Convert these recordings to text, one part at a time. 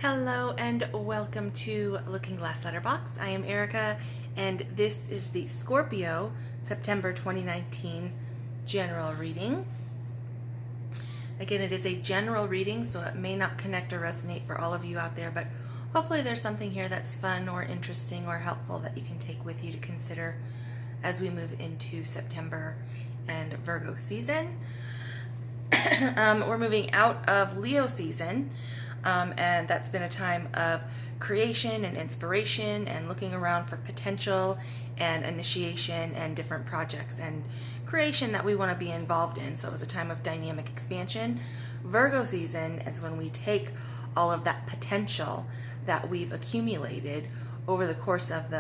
Hello and welcome to Looking Glass Letterbox. I am Erica and this is the Scorpio September 2019 general reading. Again, it is a general reading, so it may not connect or resonate for all of you out there, but hopefully there's something here that's fun or interesting or helpful that you can take with you to consider as we move into September and Virgo season. We're moving out of Leo season. And that's been a time of creation and inspiration and looking around for potential and initiation and different projects and creation that we want to be involved in. So it was a time of dynamic expansion. Virgo season is when we take all of that potential that we've accumulated over the course of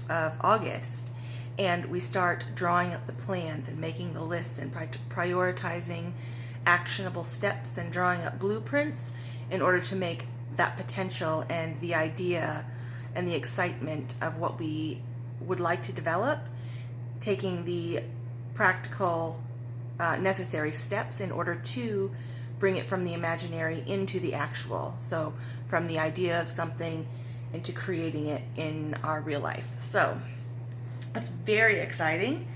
August, and we start drawing up the plans and making the lists and prioritizing actionable steps and drawing up blueprints in order to make that potential and the idea and the excitement of what we would like to develop, taking the practical necessary steps in order to bring it from the imaginary into the actual. So from the idea of something into creating it in our real life. So that's very exciting.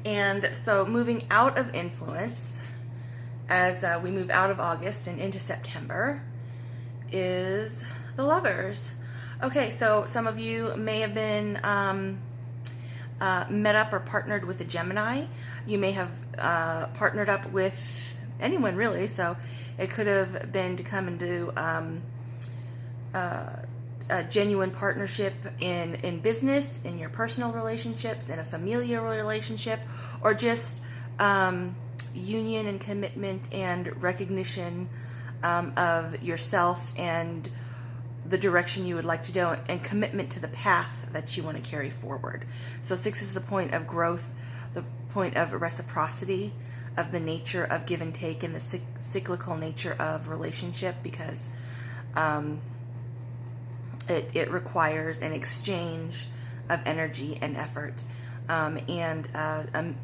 And so moving out of influence as we move out of August and into September is the Lovers. Okay, so some of you may have been met up or partnered with a Gemini. You may have partnered up with anyone really, so it could have been to come and do a genuine partnership in business, in your personal relationships, in a familial relationship, or just union and commitment and recognition of yourself and the direction you would like to go, and commitment to the path that you want to carry forward. So 6 is the point of growth, the point of reciprocity, of the nature of give and take, and the cyclical nature of relationship, because it requires an exchange of energy and effort, and a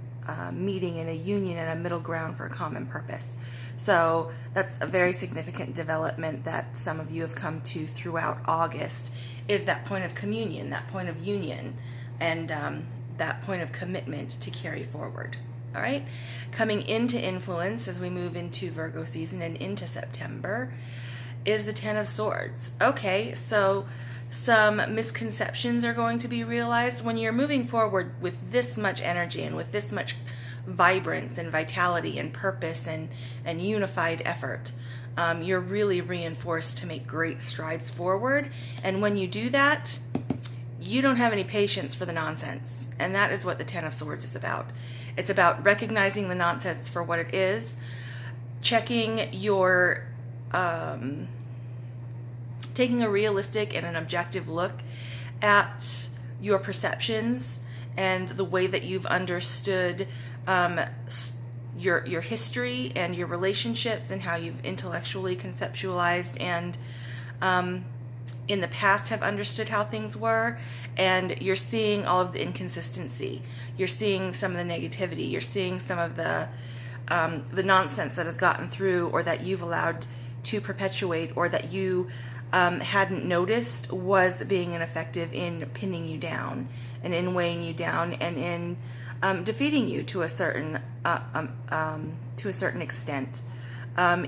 meeting and a union and a middle ground for a common purpose. So that's a very significant development that some of you have come to throughout August, is that point of communion, that point of union, and that point of commitment to carry forward. All right, coming into influence as we move into Virgo season and into September is the 10 of Swords. Okay, so some misconceptions are going to be realized when you're moving forward with this much energy and with this much vibrance and vitality and purpose and unified effort. You're really reinforced to make great strides forward, and when you do that, you don't have any patience for the nonsense, and that is what the 10 of Swords is about. It's about recognizing the nonsense for what it is, checking your taking a realistic and an objective look at your perceptions and the way that you've understood your history and your relationships, and how you've intellectually conceptualized and in the past have understood how things were, and you're seeing all of the inconsistency. You're seeing some of the negativity. You're seeing some of the nonsense that has gotten through, or that you've allowed to perpetuate, or that you hadn't noticed was being ineffective in pinning you down and in weighing you down and in defeating you to a certain extent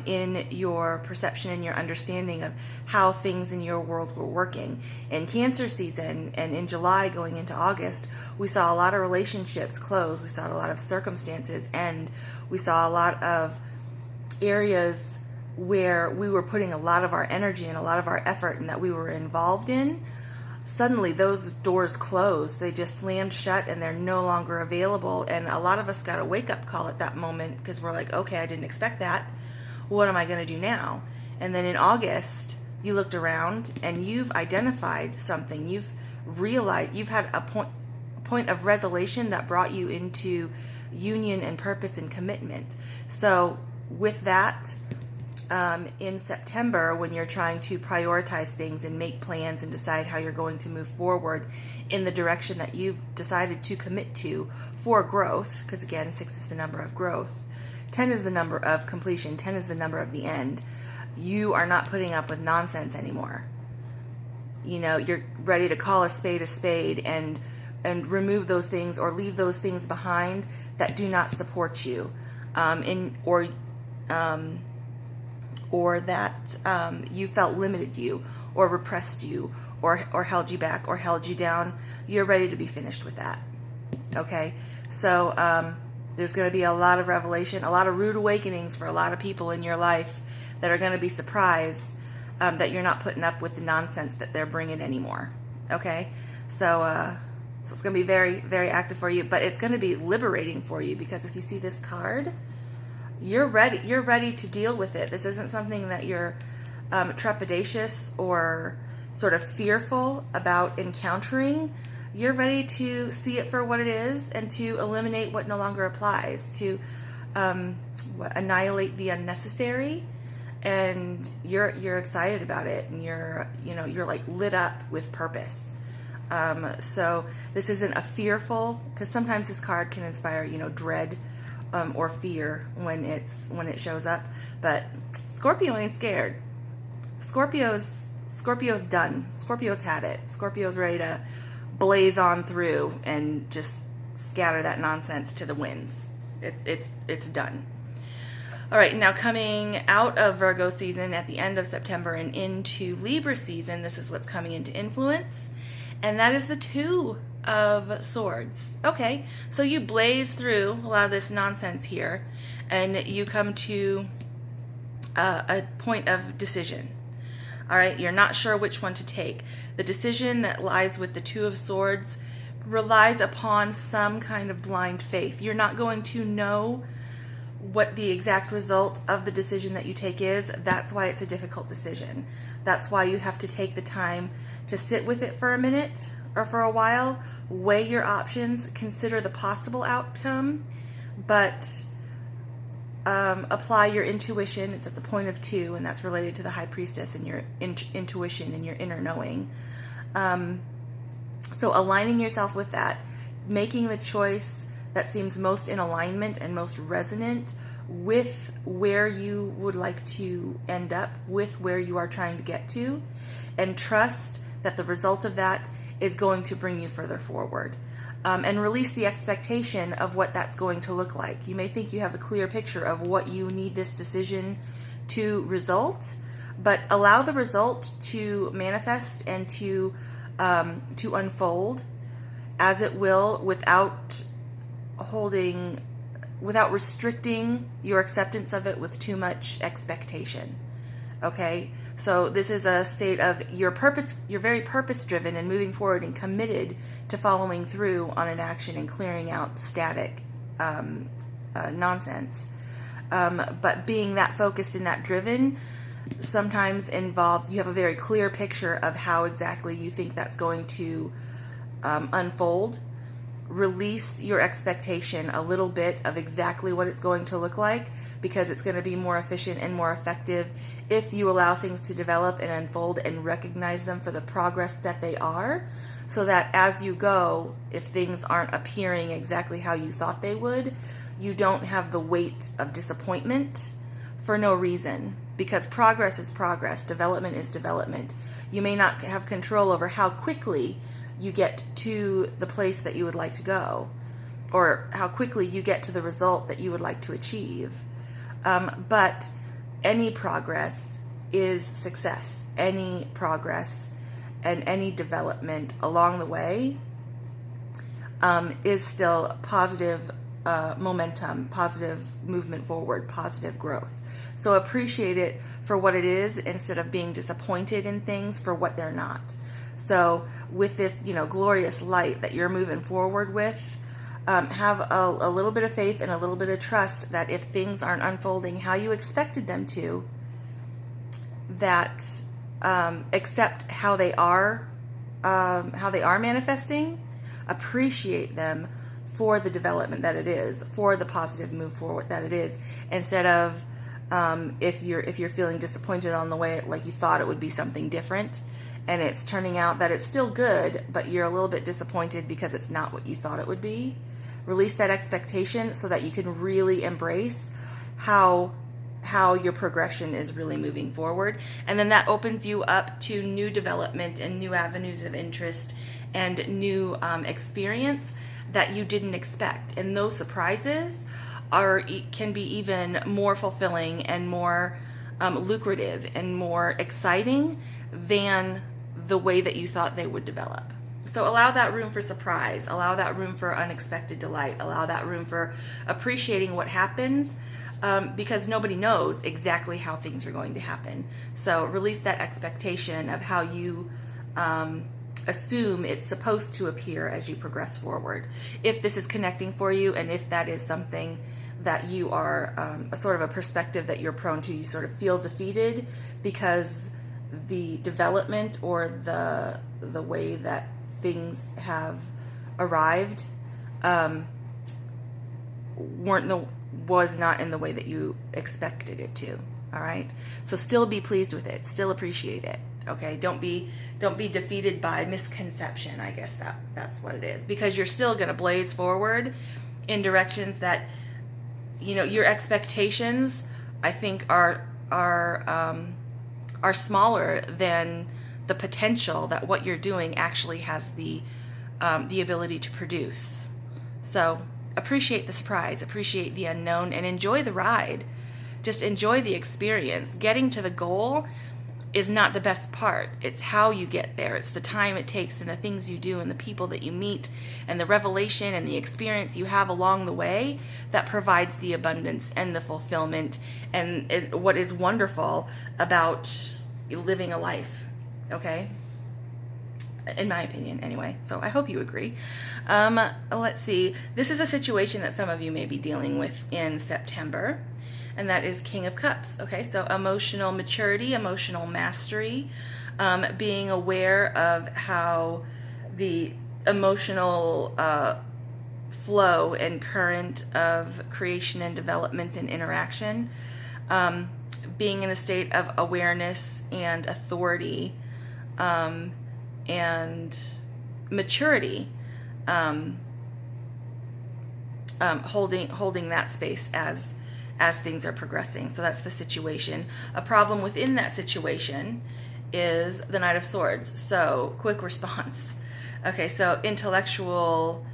in your perception and your understanding of how things in your world were working. In Cancer season and in July going into August, we saw a lot of relationships close. We saw a lot of circumstances end. We saw a lot of areas where we were putting a lot of our energy and a lot of our effort and that we were involved in. Suddenly those doors closed. They just slammed shut and they're no longer available. And a lot of us got a wake-up call at that moment, because we're like, okay, I didn't expect that. What am I going to do now? And then in August, you looked around and you've identified something. You've realized you've had a point of resolution that brought you into union and purpose and commitment. So with that, in September, when you're trying to prioritize things and make plans and decide how you're going to move forward in the direction that you've decided to commit to for growth, because again, 6 is the number of growth, 10 is the number of completion, 10 is the number of the end. you are not putting up with nonsense anymore. You know, you're ready to call a spade and remove those things or leave those things behind that do not support you, or that you felt limited you or repressed you or held you back or held you down. You're ready to be finished with that. Okay, so there's going to be a lot of revelation, a lot of rude awakenings for a lot of people in your life that are going to be surprised that you're not putting up with the nonsense that they're bringing anymore. Okay, so it's going to be very, very active for you, but it's going to be liberating for you, because if you see this card, you're ready to deal with it. This isn't something that you're trepidatious or sort of fearful about encountering. You're ready to see it for what it is and to eliminate what no longer applies, to annihilate the unnecessary. And you're excited about it, and you're like lit up with purpose. So this isn't a fearful, because sometimes this card can inspire, dread or fear when it shows up. But Scorpio ain't scared. Scorpio's done. Scorpio's had it. Scorpio's ready to blaze on through and just scatter that nonsense to the winds. It's done. All right, now coming out of Virgo season at the end of September and into Libra season, this is what's coming into influence, and that is the Two of Swords. Okay, so you blaze through a lot of this nonsense here, and you come to a point of decision. All right, you're not sure which one to take. The decision that lies with the Two of Swords relies upon some kind of blind faith. You're not going to know what the exact result of the decision that you take is. That's why it's a difficult decision. That's why you have to take the time to sit with it for a minute or for a while, weigh your options, consider the possible outcome, but apply your intuition. It's at the point of 2, and that's related to the High Priestess and your intuition and your inner knowing. So aligning yourself with that, making the choice that seems most in alignment and most resonant with where you would like to end up, with where you are trying to get to, and trust that the result of that is going to bring you further forward. And release the expectation of what that's going to look like. You may think you have a clear picture of what you need this decision to result, but allow the result to manifest and to unfold as it will, without restricting your acceptance of it with too much expectation. Okay, so this is a state of you're very purpose driven and moving forward and committed to following through on an action and clearing out static nonsense. But being that focused and that driven sometimes involves, you have a very clear picture of how exactly you think that's going to unfold. Release your expectation a little bit of exactly what it's going to look like, because it's going to be more efficient and more effective if you allow things to develop and unfold and recognize them for the progress that they are, so that as you go, if things aren't appearing exactly how you thought they would, you don't have the weight of disappointment for no reason, because progress is progress, development is development. You may not have control over how quickly you get to the place that you would like to go, or how quickly you get to the result that you would like to achieve. But any progress is success. Any progress and any development along the way is still positive momentum, positive movement forward, positive growth. So appreciate it for what it is instead of being disappointed in things for what they're not. So with this, glorious light that you're moving forward with, have a little bit of faith and a little bit of trust that if things aren't unfolding how you expected them to, that accept how they are manifesting, appreciate them for the development that it is, for the positive move forward that it is, instead of if you're feeling disappointed on the way, like you thought it would be something different, and it's turning out that it's still good, but you're a little bit disappointed because it's not what you thought it would be. Release that expectation so that you can really embrace how how your progression is really moving forward. And then that opens you up to new development and new avenues of interest and new experience that you didn't expect. And those surprises can be even more fulfilling and more lucrative and more exciting than the way that you thought they would develop. So allow that room for surprise, allow that room for unexpected delight, allow that room for appreciating what happens, because nobody knows exactly how things are going to happen. So release that expectation of how you assume it's supposed to appear as you progress forward. If this is connecting for you, and if that is something that you are a sort of a perspective that you're prone to, you sort of feel defeated because the development or the way that things have arrived was not in the way that you expected it to. All right, so still be pleased with it, still appreciate it. Okay, don't be defeated by misconception. I guess that's what it is, because you're still going to blaze forward in directions that, you know, your expectations, I think, are smaller than the potential that what you're doing actually has the ability to produce. So appreciate the surprise, appreciate the unknown, and enjoy the ride. Just enjoy the experience. Getting to the goal is not the best part. It's how you get there. It's the time it takes and the things you do and the people that you meet and the revelation and the experience you have along the way that provides the abundance and the fulfillment and what is wonderful about living a life. Okay? In my opinion, anyway. So I hope you agree. Let's see. This is a situation that some of you may be dealing with in September, and that is King of Cups. Okay, so emotional maturity, emotional mastery, being aware of how the emotional flow and current of creation and development and interaction, being in a state of awareness and authority, and maturity, holding that space as things are progressing. So that's the situation. A problem within that situation is the Knight of Swords. So quick response. Okay, so intellectual,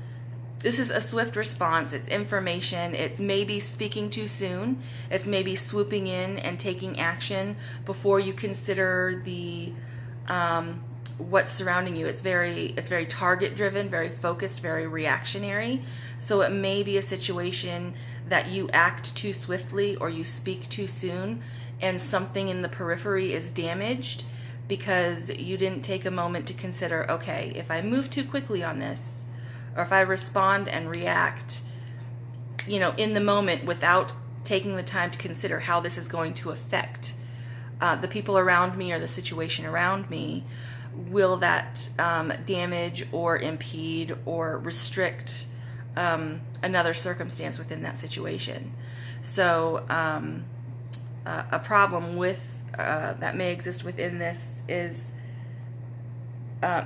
this is a swift response. It's information. It's maybe speaking too soon. It's maybe swooping in and taking action before you consider the what's surrounding you. It's very target driven, very focused, very reactionary. So it may be a situation that you act too swiftly or you speak too soon and something in the periphery is damaged because you didn't take a moment to consider, okay, if I move too quickly on this, or if I respond and react, you know, in the moment without taking the time to consider how this is going to affect the people around me or the situation around me, will that damage or impede or restrict another circumstance within that situation? So a problem with that may exist within this is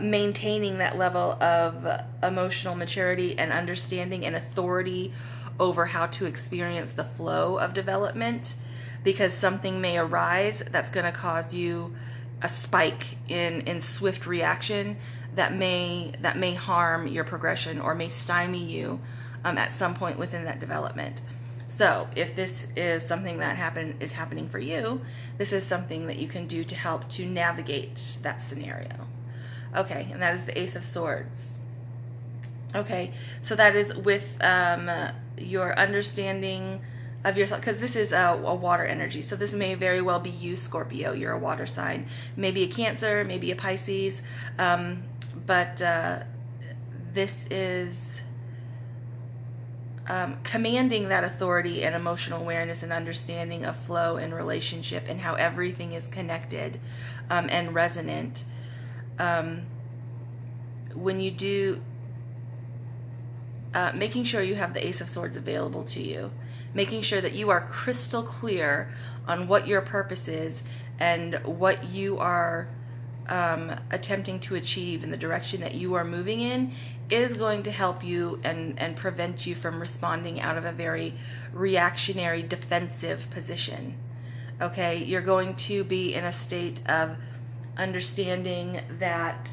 maintaining that level of emotional maturity and understanding and authority over how to experience the flow of development, because something may arise that's going to cause you a spike in swift reaction that may harm your progression or may stymie you at some point within that development. So if this is something that is happening for you, this is something that you can do to help to navigate that scenario. Okay, and that is the Ace of Swords. Okay, so that is with your understanding of yourself, because this is a water energy. So this may very well be you, Scorpio. You're a water sign. Maybe a Cancer, maybe a Pisces. But this is commanding that authority and emotional awareness and understanding of flow and relationship and how everything is connected and resonant. When you do, making sure you have the Ace of Swords available to you, making sure that you are crystal clear on what your purpose is and what you are attempting to achieve in the direction that you are moving in is going to help you and prevent you from responding out of a very reactionary, defensive position. Okay, you're going to be in a state of understanding that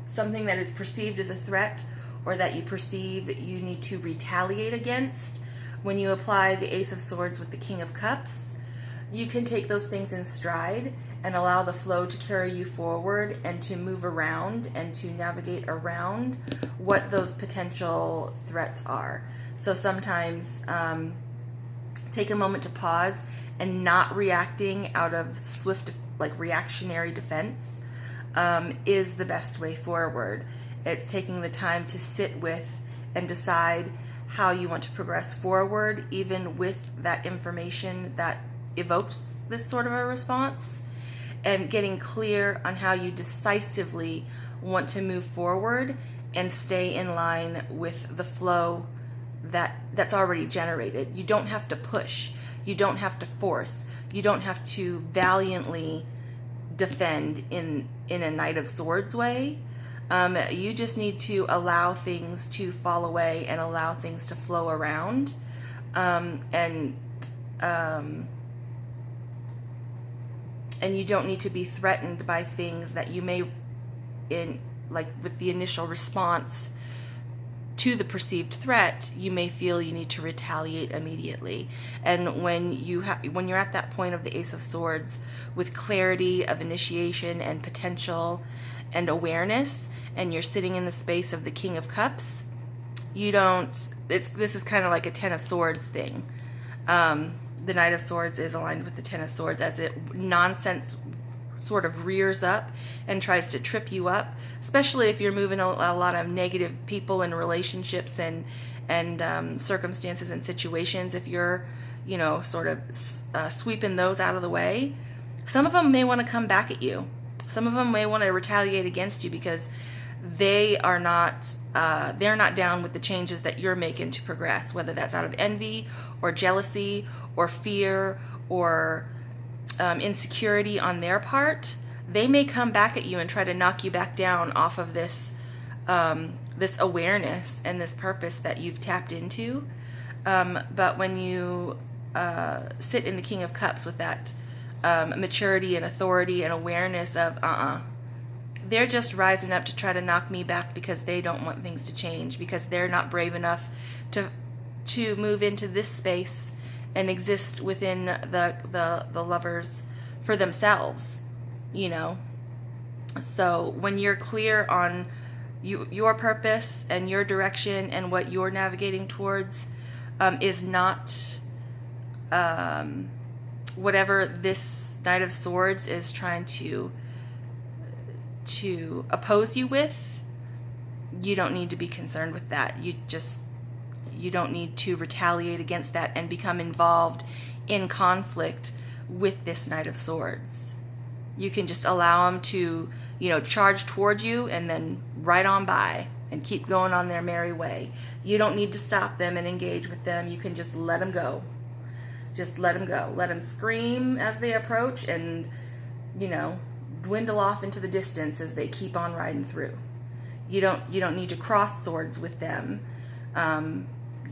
something that is perceived as a threat or that you perceive you need to retaliate against. When you apply the Ace of Swords with the King of Cups, you can take those things in stride and allow the flow to carry you forward and to move around and to navigate around what those potential threats are. So sometimes take a moment to pause, and not reacting out of swift, like reactionary defense is the best way forward. It's taking the time to sit with and decide how you want to progress forward, even with that information that evokes this sort of a response, and getting clear on how you decisively want to move forward and stay in line with the flow that's already generated. You don't have to push. You don't have to force. You don't have to valiantly defend in a Knight of Swords way. You just need to allow things to fall away and allow things to flow around. And you don't need to be threatened by things that you may, with the initial response to the perceived threat, you may feel you need to retaliate immediately. And when you're at that point of the Ace of Swords with clarity of initiation and potential and awareness, and you're sitting in the space of the King of Cups, this is kind of like a Ten of Swords thing. The Knight of Swords is aligned with the Ten of Swords as nonsense sort of rears up and tries to trip you up, especially if you're moving a lot of negative people and relationships and circumstances and situations. If you're, sort of sweeping those out of the way, some of them may want to come back at you. Some of them may want to retaliate against you because they're not down with the changes that you're making to progress, whether that's out of envy or jealousy or fear or insecurity on their part. They may come back at you and try to knock you back down off of this awareness and this purpose that you've tapped into. But when you sit in the King of Cups with that maturity and authority and awareness of they're just rising up to try to knock me back because they don't want things to change, because they're not brave enough to move into this space and exist within the lovers for themselves, So when you're clear on your purpose and your direction and what you're navigating towards is not whatever this Knight of Swords is trying to oppose you with, you don't need to be concerned with that. You don't need to retaliate against that and become involved in conflict with this Knight of Swords. You can just allow them to, charge towards you and then right on by and keep going on their merry way. You don't need to stop them and engage with them. You can just let them go. Just let them go. Let them scream as they approach and, dwindle off into the distance as they keep on riding through. You don't need to cross swords with them.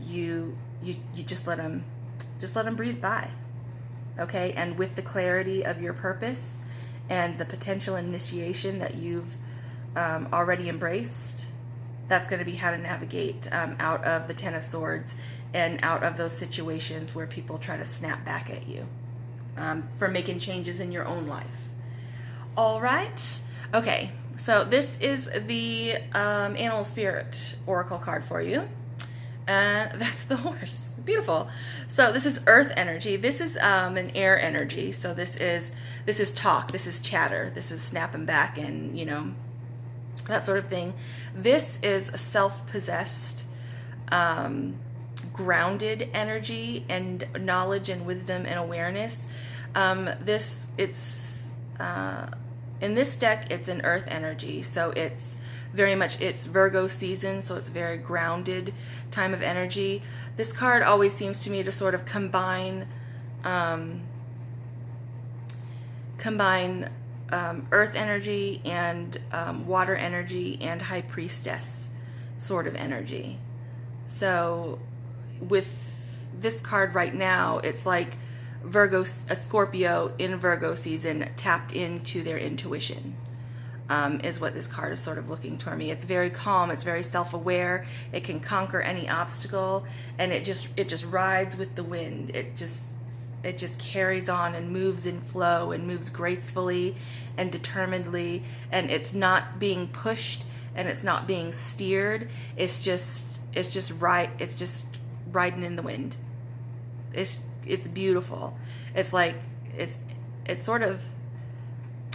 You just let them breeze by, okay? And with the clarity of your purpose and the potential initiation that you've already embraced, that's going to be how to navigate out of the Ten of Swords and out of those situations where people try to snap back at you for making changes in your own life. All right. Okay. So this is the Animal Spirit Oracle card for you. And that's the horse. Beautiful. So this is earth energy. This is an air energy. So this is talk. This is chatter. This is snapping back and, that sort of thing. This is a self-possessed, grounded energy and knowledge and wisdom and awareness. In this deck, it's an earth energy. So it's Virgo season, so it's very grounded time of energy. This card always seems to me to sort of combine earth energy and water energy and high priestess sort of energy. So with this card right now, it's like a Scorpio in Virgo season tapped into their intuition. Is what this card is sort of looking toward me. It's very calm, it's very self-aware, it can conquer any obstacle, and it just rides with the wind. It just carries on and moves in flow and moves gracefully and determinedly, and it's not being pushed and it's not being steered. It's just riding in the wind. It's beautiful. It's like it's sort of,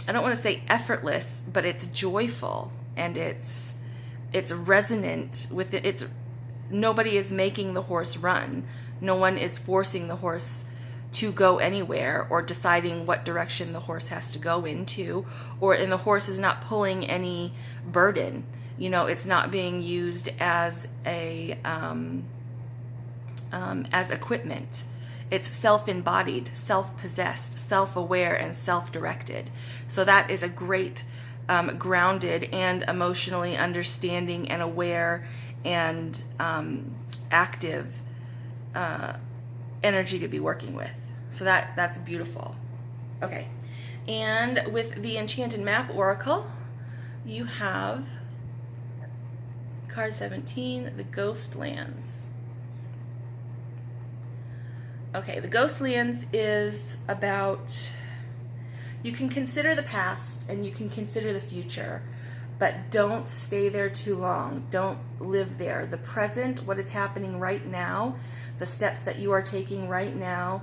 I don't want to say effortless, but it's joyful, and it's resonant with it. It's, nobody is making the horse run. No one is forcing the horse to go anywhere or deciding what direction the horse has to go into, and the horse is not pulling any burden. You know, it's not being used as as equipment. It's self-embodied, self-possessed, self-aware, and self-directed. So that is a great grounded and emotionally understanding and aware and active energy to be working with. So that's beautiful. Okay, and with the Enchanted Map Oracle, you have card 17, the Ghostlands. Okay, the Ghostlands is about, you can consider the past and you can consider the future, but don't stay there too long. Don't live there. The present, what is happening right now, the steps that you are taking right now,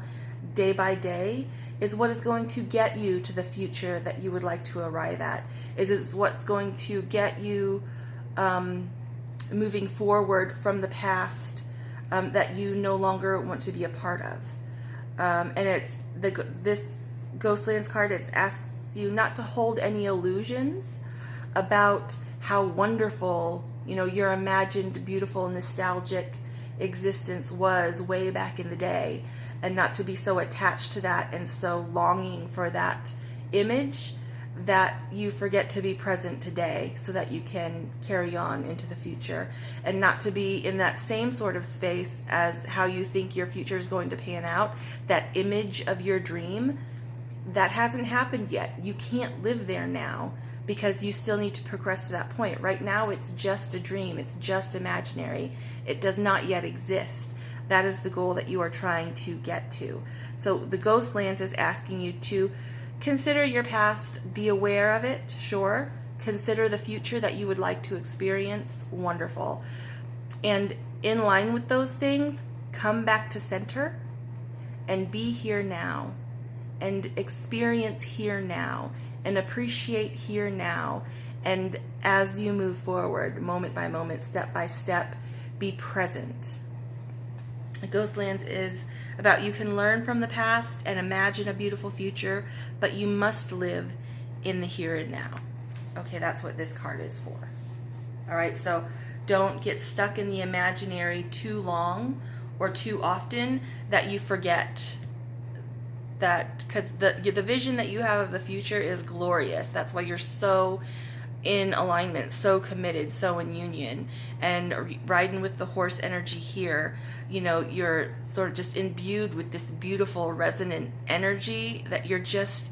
day by day, is what is going to get you to the future that you would like to arrive at. Is what's going to get you moving forward from the past that you no longer want to be a part of. And it's this Ghostlands card, it asks you not to hold any illusions about how wonderful, you know, your imagined, beautiful, nostalgic existence was way back in the day, and not to be so attached to that and so longing for that image that you forget to be present today so that you can carry on into the future, and not to be in that same sort of space as how you think your future is going to pan out, that image of your dream that hasn't happened yet. You can't live there now because you still need to progress to that point. Right now it's just a dream, it's just imaginary, it does not yet exist. That is the goal that you are trying to get to. So the Ghostlands is asking you to consider your past, be aware of it, sure. Consider the future that you would like to experience, wonderful. And in line with those things, come back to center and be here now and experience here now and appreciate here now. And as you move forward, moment by moment, step by step, be present. Ghostlands is about, you can learn from the past and imagine a beautiful future, but you must live in the here and now. Okay, that's what this card is for. All right, so don't get stuck in the imaginary too long or too often that you forget that, because the vision that you have of the future is glorious. That's why you're so in alignment, so committed, so in union, and riding with the horse energy here, you know, you're sort of just imbued with this beautiful resonant energy that you're just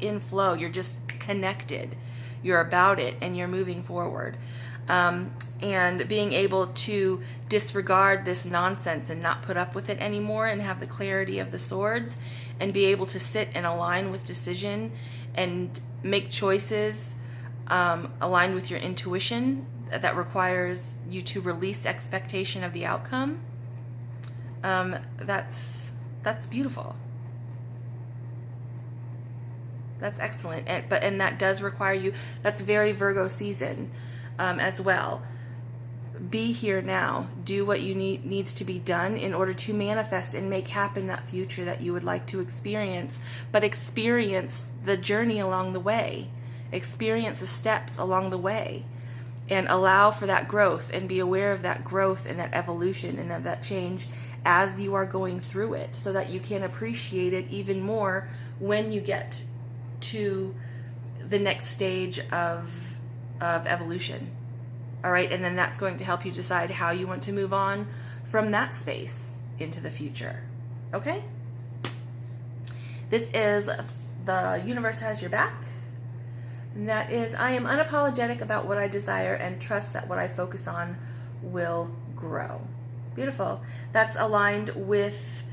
in flow, you're just connected, you're about it, and you're moving forward. And being able to disregard this nonsense and not put up with it anymore, and have the clarity of the swords, and be able to sit and align with decision and make choices aligned with your intuition that requires you to release expectation of the outcome. That's beautiful. That's excellent. And that does require you, that's very Virgo season as well. Be here now. Do what you needs to be done in order to manifest and make happen that future that you would like to experience, but experience the journey along the way. Experience the steps along the way, and allow for that growth, and be aware of that growth and that evolution and of that change as you are going through it, so that you can appreciate it even more when you get to the next stage of evolution. All right, and then that's going to help you decide how you want to move on from that space into the future. Okay? This is the universe has your back. And that is, I am unapologetic about what I desire and trust that what I focus on will grow. Beautiful. That's aligned with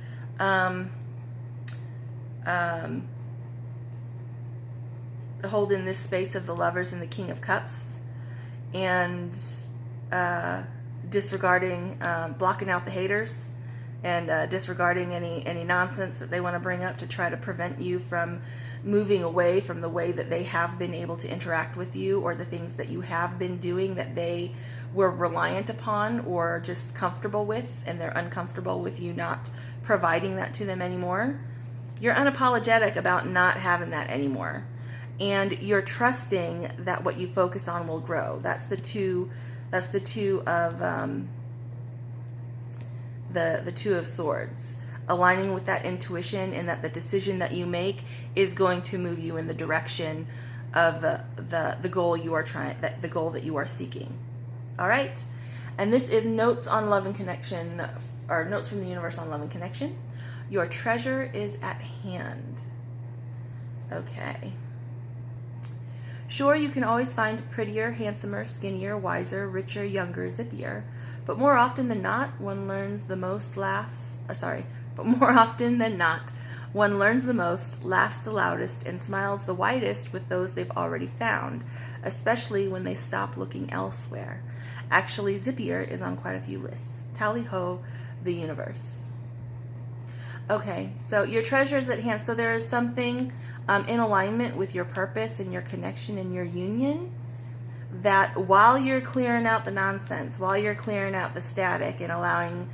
holding this space of the Lovers and the King of Cups, and disregarding, blocking out the haters, and disregarding any nonsense that they want to bring up to try to prevent you from moving away from the way that they have been able to interact with you, or the things that you have been doing that they were reliant upon or just comfortable with, and they're uncomfortable with you not providing that to them anymore. You're unapologetic about not having that anymore, and you're trusting that what you focus on will grow. That's the two of the Two of Swords, aligning with that intuition, and that the decision that you make is going to move you in the direction of the goal you are the goal that you are seeking. All right, and this is notes on love and connection, or notes from the universe on love and connection. Your treasure is at hand. Okay. Sure, you can always find prettier, handsomer, skinnier, wiser, richer, younger, zippier, but more often than not, one learns the most, laughs the most, laughs the loudest, and smiles the widest with those they've already found, especially when they stop looking elsewhere. Actually, zippier is on quite a few lists. Tally ho, the universe. Okay, so your treasure is at hand. So there is something in alignment with your purpose and your connection and your union, that while you're clearing out the nonsense, while you're clearing out the static and allowing,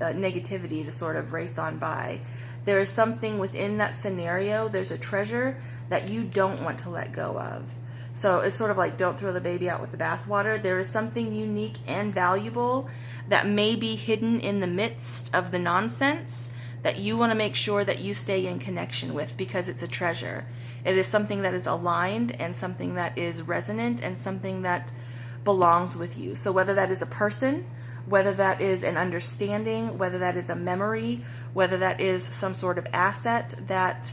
negativity to sort of race on by, there is something within that scenario, there's a treasure that you don't want to let go of. So it's sort of like, don't throw the baby out with the bathwater. There is something unique and valuable that may be hidden in the midst of the nonsense that you want to make sure that you stay in connection with, because it's a treasure. It is something that is aligned, and something that is resonant, and something that belongs with you. So whether that is a person, whether that is an understanding, whether that is a memory, whether that is some sort of asset that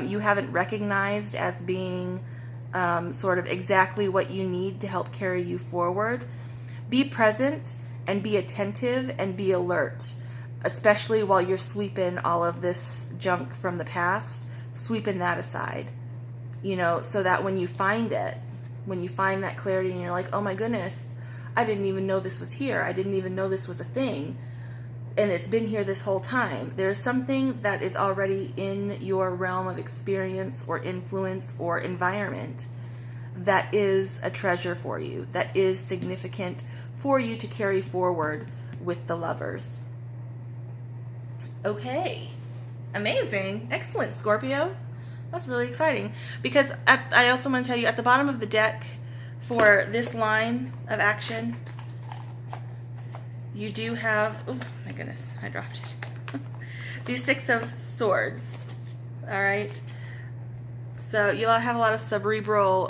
you haven't recognized as being sort of exactly what you need to help carry you forward, be present and be attentive and be alert, especially while you're sweeping all of this junk from the past, sweeping that aside, so that when you find it, when you find that clarity and you're like, oh my goodness, I didn't even know this was here. I didn't even know this was a thing. And it's been here this whole time. There's something that is already in your realm of experience or influence or environment that is a treasure for you, that is significant for you to carry forward with the Lovers. Okay, amazing, excellent, Scorpio. That's really exciting, because I also want to tell you, at the bottom of the deck for this line of action, you do have, oh my goodness, I dropped it. The Six of Swords. All right. So you'll have a lot of cerebral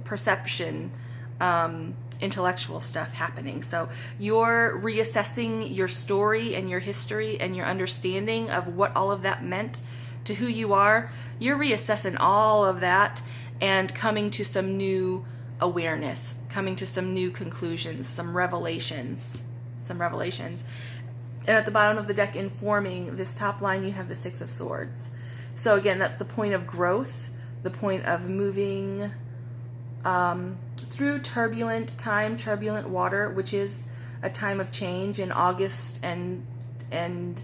perception, intellectual stuff happening. So you're reassessing your story and your history and your understanding of what all of that meant to who you are. You're reassessing all of that and coming to some new awareness, coming to some new conclusions, some revelations. And at the bottom of the deck, informing this top line, you have the Six of Swords. So again, that's the point of growth, the point of moving through turbulent time, turbulent water, which is a time of change. In August and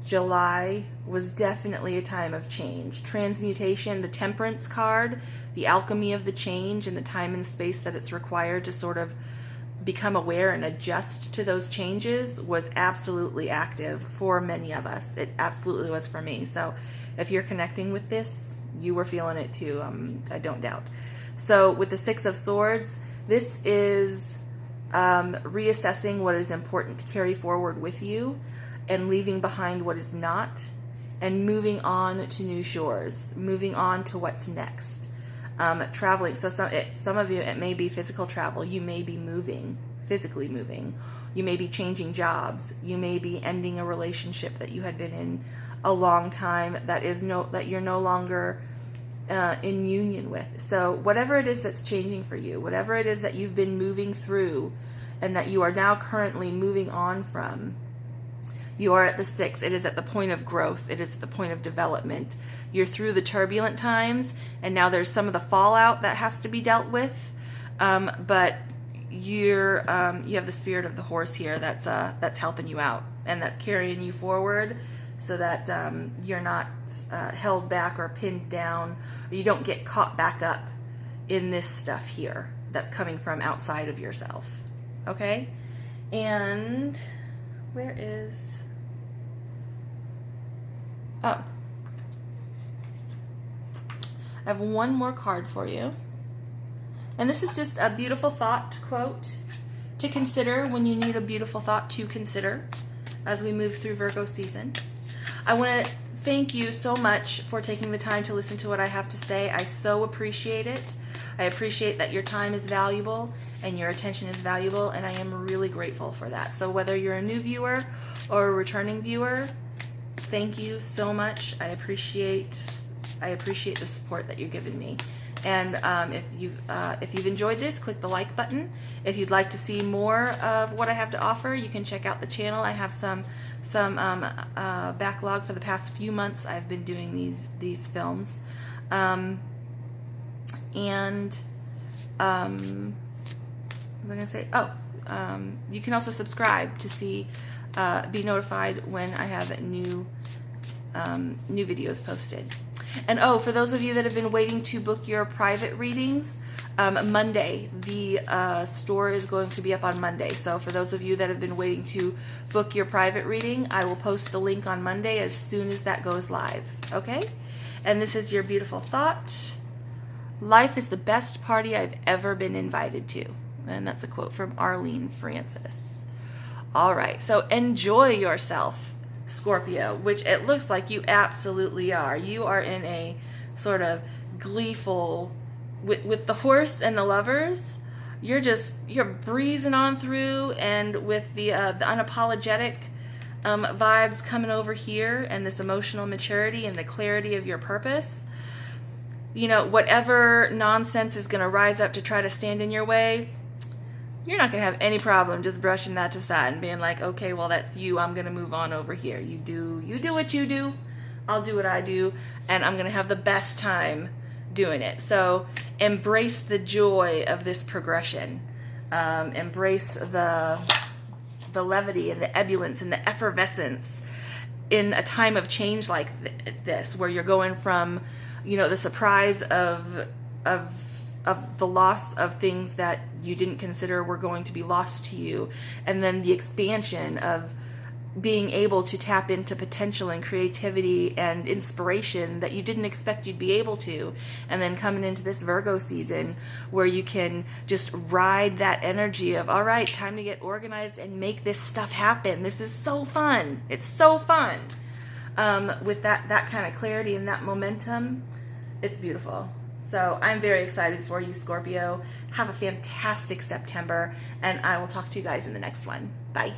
July was definitely a time of change. Transmutation, the Temperance card, the alchemy of the change and the time and space that it's required to sort of become aware and adjust to those changes, was absolutely active for many of us. It absolutely was for me. So if you're connecting with this, you were feeling it too, I don't doubt. So with the Six of Swords, this is reassessing what is important to carry forward with you, and leaving behind what is not, and moving on to new shores, moving on to what's next. Traveling. So some of you, it may be physical travel. You may be moving physically moving. You may be changing jobs. You may be ending a relationship that you had been in a long time that you're no longer in union with. So whatever it is that's changing for you, whatever it is that you've been moving through and that you are now currently moving on from, you are at the 6. It is at the point of growth. It is at the point of development. You're through the turbulent times, and now there's some of the fallout that has to be dealt with. But you have the spirit of the horse here that's helping you out and that's carrying you forward, so that you're not held back or pinned down, or you don't get caught back up in this stuff here that's coming from outside of yourself. Okay? And where is... Oh. I have one more card for you. And this is just a beautiful thought quote to consider when you need a beautiful thought to consider as we move through Virgo season. I want to thank you so much for taking the time to listen to what I have to say. I so appreciate it. I appreciate that your time is valuable and your attention is valuable, and I am really grateful for that. So whether you're a new viewer or a returning viewer, thank you so much. I appreciate the support that you're giving me. And if you've enjoyed this, click the like button. If you'd like to see more of what I have to offer, you can check out the channel. I have some backlog for the past few months. I've been doing these films, what was I gonna say? You can also subscribe to be notified when I have new videos posted. And for those of you that have been waiting to book your private readings, Monday, the store is going to be up on Monday. So for those of you that have been waiting to book your private reading, I will post the link on Monday as soon as that goes live. Okay? And this is your beautiful thought. Life is the best party I've ever been invited to. And that's a quote from Arlene Francis. All right. So enjoy yourself, Scorpio, which it looks like you absolutely are. You are in a sort of gleeful, with the horse and the lovers, you're breezing on through, and with the unapologetic vibes coming over here, and this emotional maturity and the clarity of your purpose. You know, whatever nonsense is going to rise up to try to stand in your way, you're not going to have any problem just brushing that aside and being like, okay, well, that's you. I'm going to move on over here. You do what you do. I'll do what I do. And I'm going to have the best time doing it. So embrace the joy of this progression. Embrace the levity and the ebullience and the effervescence in a time of change like this, where you're going from, the surprise of the loss of things that you didn't consider were going to be lost to you, and then the expansion of being able to tap into potential and creativity and inspiration that you didn't expect you'd be able to, and then coming into this Virgo season where you can just ride that energy of, all right, time to get organized and make this stuff happen. This is so fun. It's so fun. With that kind of clarity and that momentum, it's beautiful. So I'm very excited for you, Scorpio. Have a fantastic September, and I will talk to you guys in the next one. Bye.